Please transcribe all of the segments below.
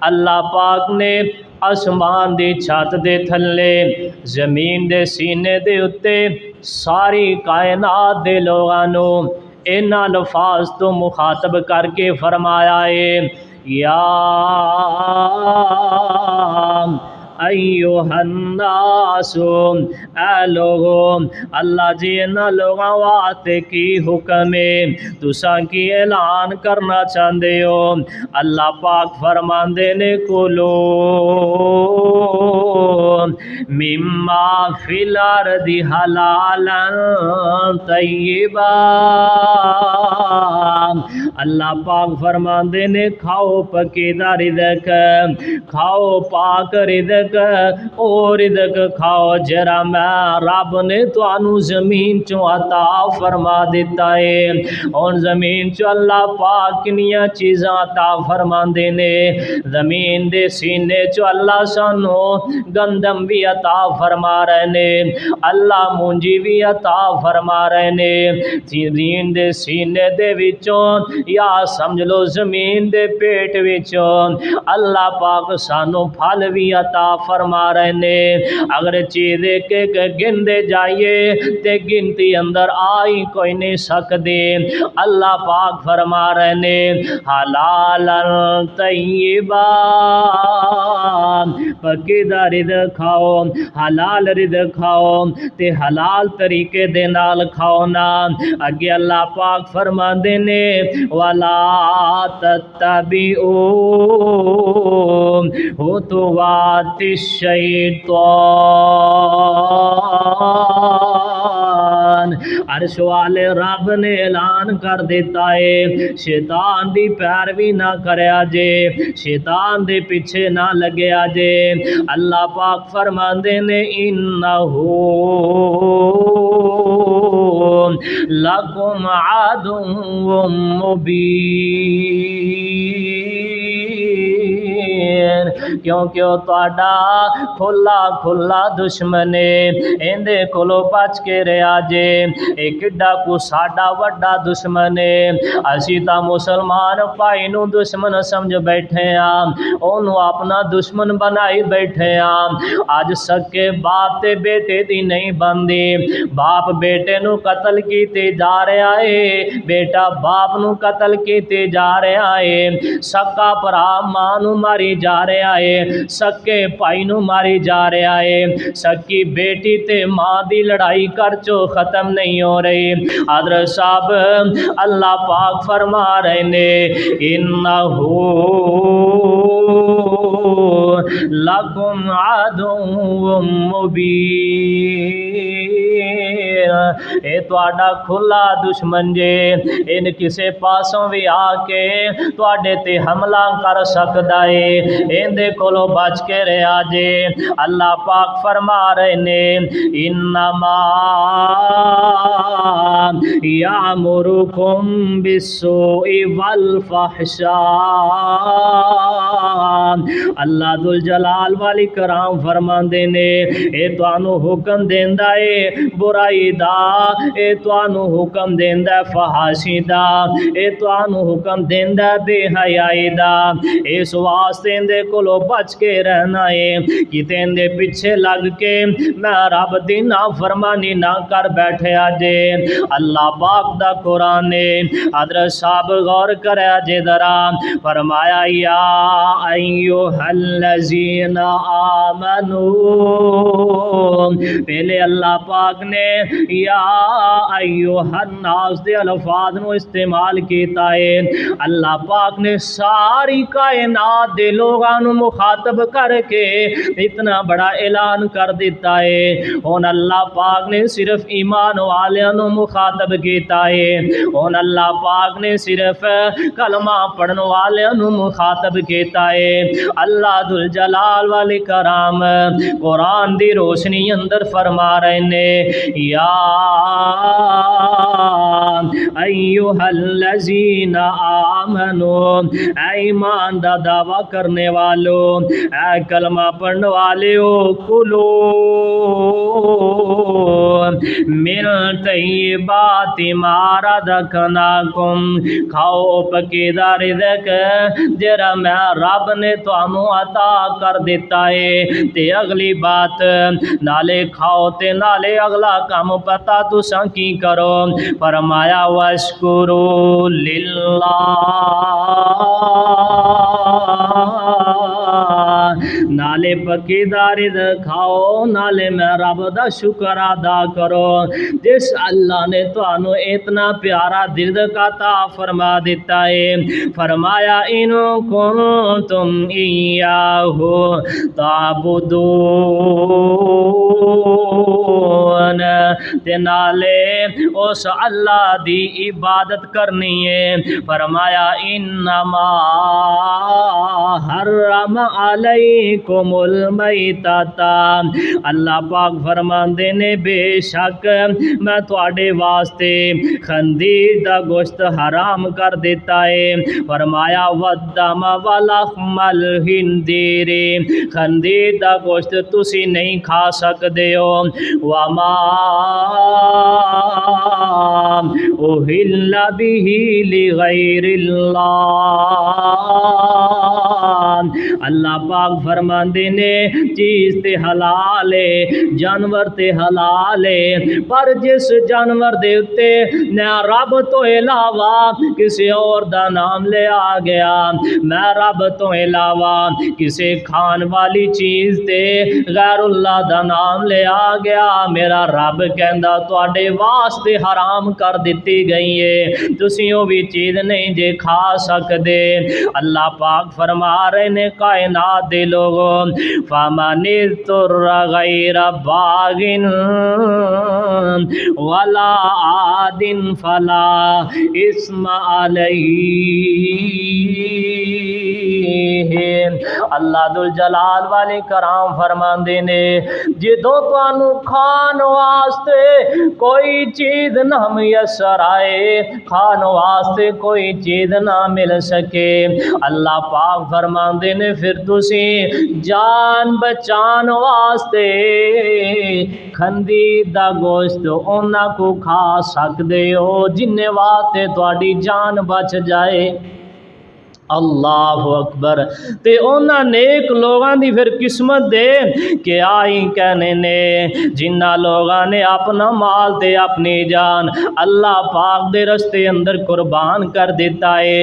اللہ پاک نے آسمان دی چھت دے تھلے زمین دے سینے دے اتے ساری کائنات دے لوگاں نو ان الفاظ تو مخاطب کر کے فرمایا ہے یا ایوہ الناس، اے لوگوں، اللہ جی انہاں لوگاں واسطے کی حکم ہے، تساں کی اعلان کرنا چاہندے ہو؟ اللہ پاک فرماندے نے کلو مما فی الارض حلالا طیبا، اللہ پاک فرماندے نے کھاؤ پکیدہ رزق، کھاؤ پاک رزق، او رزق کھاؤ جرا میں رب نے توانو زمین چوں عطا فرما دیتا ہے۔ اور زمین چوں اللہ پاک کنیاں چیزاں عطا فرماندے نے، زمین دے سینے چوں اللہ سانو گندم بھی عطا فرما رہے نے، اللہ مونجی بھی عطا فرما رہے نے، زمین دے سینے دے وچوں یا سمجھ لو زمین دے پیٹ وچوں اللہ پاک سانو پھل بھی عطا فرما رہے نے۔ اگر چیز ایک ایک گندے جائیے تے گنتی اندر آئی کوئی نہیں سکتے۔ اللہ پاک فرما رہے نے حلالا طیبا، پکیدہ رزق کھاؤ، حلال رزق کھاؤ تے حلال طریقے دے نال کھاؤ نا۔ اگے اللہ پاک فرماندے نے وَلَا تَتَّبِعُوا خُطُوَاتِ الشَّیطان، عرش والے رب نے اعلان کر دیتا ہے شیطان دی پیروی نہ کریا جے، شیطان دے پیچھے نہ لگیا جے۔ اللہ پاک فرماندے نے انہو لَکُمْ عَدُوٌّ مُبِینٌ، کیونکہ وہ تہاڈا کھلا کھلا دشمن ہے، ایندے کولو بچ کے رہیا جے۔ اے کڈا کو ساڈا وڈا دشمن ہے، اسی تا مسلمان بھائی نو دشمن سمجھ بیٹھے ہاں، اونوں اپنا دشمن بنائی بیٹھے ہاں۔ اج سکے باپ تے بیٹے دی نہیں بندی، باپ بیٹے نو قتل کیتے جا رہا ہے، بیٹا باپ نو قتل کیتے جا رہا ہے، سکا بھرا ماں نو ماری جا رہا ہے، سکے بھائی نو ماری جا رہا ہے، سکی بیٹی تے ماں دی لڑائی کر چو ختم نہیں ہو رہی۔ حضرت صاحب اللہ پاک فرما رہے نے انہو لَکُمْ عَدُوٌّ مُبِینٌ، اے تہاڈا کھلا دشمن جے، ان کسے پاسوں بھی آ کے تہاڈے تے حملہ کر سکدا ہے، ایندے کولو بچ کے رہیا جے۔ اللہ پاک فرما رہے نے انما یامرکم بالسوء والفحشاء، اللہ ذوالجلال والاکرام فرماندے نے اے تانوں حکم دیندا اے برائی دا، اے تانوں حکم دیندا ہے فحاشی دا، اے تانوں حکم دیندا ہے بے حیائی دا۔ اس واسطے اندے کولو بچ کے رہنا ہے، کتے اندے پیچھے لگ کے میں رب دی نافرمانی نہ کر بیٹھے جے۔ اللہ پاک دا قرآن نے حضرت صاحب غور کرے جے ذرا، فرمایا یا ایھا الذین آمنو، پہلے اللہ پاک نے یا ایھا الناس دے الفاظ نو استعمال کیتا ہے۔ اللہ پاک نے ساری کائنات دے لوگاں نو مخاطب کر کے اتنا بڑا اعلان کر دیتا ہے۔ ہن اللہ پاک نے صرف ایمان والیاں نو مخاطب کیتا ہے، ہن اللہ پاک نے صرف کلمہ پڑھن والیاں نو مخاطب کیتا ہے۔ اللہ ذل جلال والاکرام قرآن دی روشنی اندر فرما رہے نے یا ایھا الذین آمنو، اے ایمان دا دعویٰ کرنے والو، اے کلمہ پڑھنے والو، کلو من طیبات ما رزقناکم، کھاؤ پکیدہ رزق جڑا میں رب نے تانوں عطا کر دیتا ہے۔ تے اگلی بات نالے کھاؤ تے نالے اگلا کام پتا تساں کی کرو، فرمایا واشکروا للہ، نالے پکیدہ رزق کھاؤ نالے میں رب دا شکر ادا کرو جس اللہ نے تانوں اتنا پیارا رزق عطا فرما دیتا ہے۔ فرمایا ان کنتم ایاہ تعبدون، تے نالے اس اللہ دی عبادت کرنی ہے۔ فرمایا انما حرم علیکم المیتۃ، اللہ پاک فرماندے نے بے شک میں تواڈے واسطے خنزیر دا گوشت حرام کر دیتا ہے۔ فرمایا والدم ولحم الخنزیر، خنزیر دا گوشت تسی نہیں کھا سکدے ہو۔ وما اہل بہ لغیر اللہ، اللہ پاک فرماندے نے چیز تے حلال ہے، جانور تے حلال ہے، پر جس جانور دے اتے نہ رب تو علاوہ کسی اور دا نام لے آ گیا، میں رب تو علاوہ کسی کھان والی چیز تے غیر اللہ دا نام لے آ گیا، میرا رب کہندا تواڈے واسطے حرام کر دیتی گئی ہے، تسی وہ بھی چیز نہیں جے کھا سکدے۔ اللہ پاک فرما رہے نے کائنات دے لوگوں فَمَنِ اضْطُرَّ غَيْرَ بَاغٍ وَلَا عَادٍ فَلَا إِثْمَ عَلَيْهِ، اللہ ذوالجلال والے کرام فرماندے نے جدوں تانوں کھان واسطے کوئی چیز نہ میسر آئے، کھان واسطے کوئی چیز نہ مل سکے، اللہ پاک فرماندے نے پھر تسی جان بچان واسطے خنزیر دا گوشت انہاں کو کھا سکدے ہو جن واسطے تواڈی جان بچ جائے۔ اللہ اکبر، تے اونا نیک لوگاں دی پھر قسمت دے کہ آئی کہنے نے جنہ لوگاں نے اپنا مال تے اپنی جان اللہ پاک دے رستے اندر قربان کر دیتا ہے۔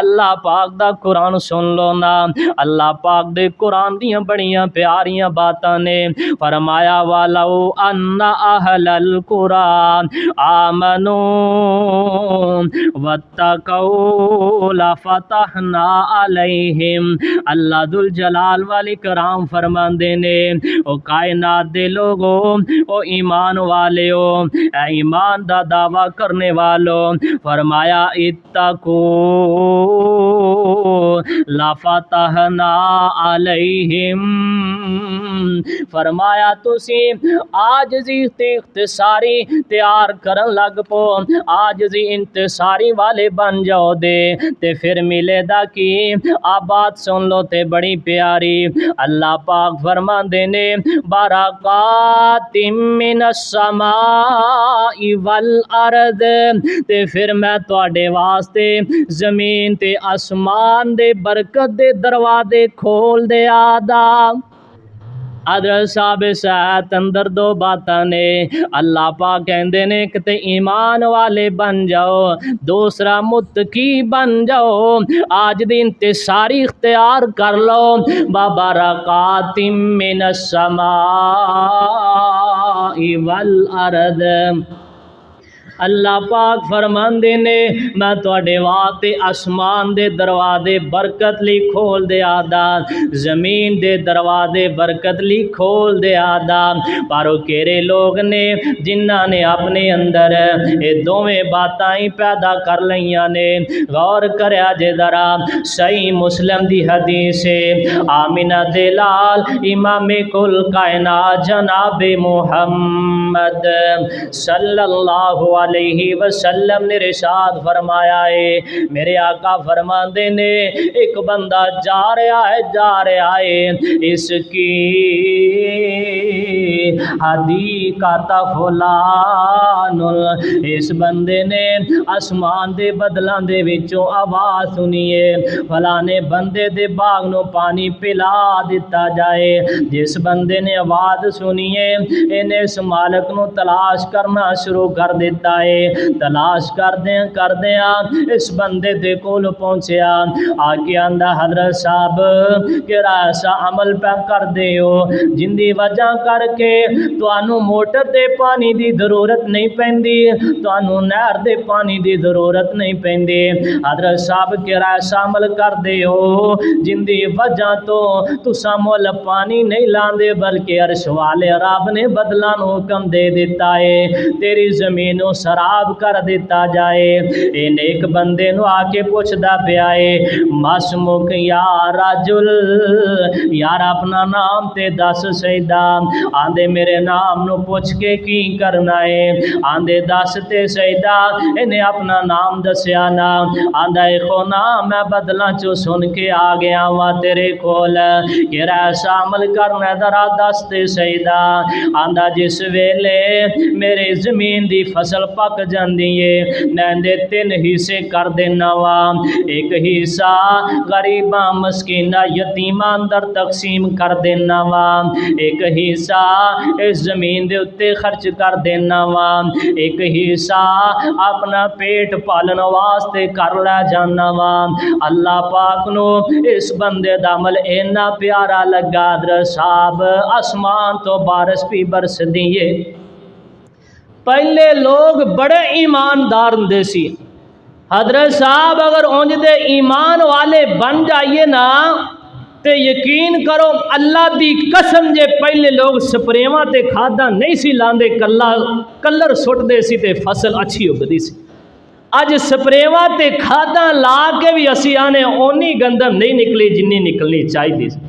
اللہ پاک دا قرآن سن لو نا، اللہ پاک دے قرآن دیاں بڑیاں پیاریاں باتاں نے، فرمایا وَلَوْ أَنَّ أَهْلَ الْقُرَىٰ آمَنُوا وَاتَّقَوْا لَفَتَحْنَا علیہم، اللہ ذوالجلال والاکرام فرماندے نے او کائنات دے لوگو، او ایمان والے ہو، اے ایمان دا دعویٰ کرنے والو، فرمایا اتقو لفتحنا علیہم، فرمایا تسی عاجزی اختصاری تیار کرن لگ پو، عاجزی انتصاری والے بن جاؤ دے تے پھر ملے دا کی آباد سن لو تے بڑی پیاری، اللہ پاک فرماندے نے برکات من السماء والارض، تے پھر میں تواڈے واسطے زمین تے آسمان دے برکت دے دروازے کھول دے آدا۔ حضرت صاحب ساتھ اندر دو باتاں نے، اللہ پاک کہندے نے کہ تے ایمان والے بن جاؤ، دوسرا متقی بن جاؤ، آج دی انتصاری اختیار کر لو، ببرکات من السماء والارض، اللہ پاک فرماندے نے میں تواڈے واسطے آسمان دے دروازے برکت لی کھول دے آدا، زمین دے دروازے برکت لی کھول دے آدا، پر او کیڑے لوگ نے جنہاں نے اپنے اندر یہ دوویں باتاں ہی پیدا کر لیاں نے۔ غور کریا جے ذرا، صحیح مسلم دی حدیث ہے، آمینہ دے لال امام کل کائنات جناب محمد صلی اللہ علیہ وسلم نے ارشاد فرمایا ہے، میرے آقا فرماندے نے ایک بندہ جا رہا ہے اس کی حدیقۃ فلان، اس بندے نے آسمان دے بدلاں دے وچوں آواز سنیے فلانے بندے دے باغ نو پانی پلا دیتا جائے۔ جس بندے نے آواز سنیے انہیں اس مالک نو تلاش کرنا شروع کر دیتا ہے، تلاش کردیاں اس بندے دے کول پہنچیا، آگے آندا حضرت صاحب کیڑا ایسا عمل پہ کر دیو جن دی وجہ کر کے تانوں موٹر دے پانی دی ضرورت نہیں پیندی، تانوں نہر دے پانی دی ضرورت نہیں پیندی، حضرت صاحب کیڑا ایسا عمل کر دیو جن دی وجہ تو تساں مول پانی نہیں لاندے بلکہ عرش والے رب نے بدلاں نو حکم دے دیتا ہے تیری زمین نو سراب کر دیتا جائے۔ این ایک بندے نو آ کے پوچھدا پیا ہے مسمک یا رجل، یار اپنا نام تے دس سیدا، آندے میرے نام نو پوچھ کے کی کرنا ہے، آندے دس تے سیدا، انہیں اپنا نام دسیا نا، آندہ ایکھو نام میں بدلاں چو سن کے آ گیا وا تیرے کول، کیڑا ایسا عمل کرنا ذرا دس تے سیدا، آندہ جس ویلے میرے زمین دی فصل پک جاندی ہے میں دے تین حصے کر دینا وا، ایک حصہ غریباں مسکیناں یتیماں اندر تقسیم کر دینا وا، ایک حصہ اس زمین دے اتے خرچ کر دینا وا، ایک حصہ اپنا پیٹ پالن واسطے کر لے جانا وا۔ اللہ پاک نو اس بندے دا عمل اینا پیارا لگا حضرت صاحب آسمان تو بارش بھی برس دیے۔ پہلے لوگ بڑے ایماندار ہندے سی، حضرت صاحب اگر اونج دے ایمان والے بن جائیے نا تے یقین کرو اللہ دی قسم جے پہلے لوگ سپریواں تے کھادا نہیں سی لاندے کلر سٹ دے سی تے فصل اچھی اگدی سی، اج سپریواں تے کھادا لا کے بھی اسی آنے اونی گندم نہیں نکلی جنی نکلنی چاہیے سی۔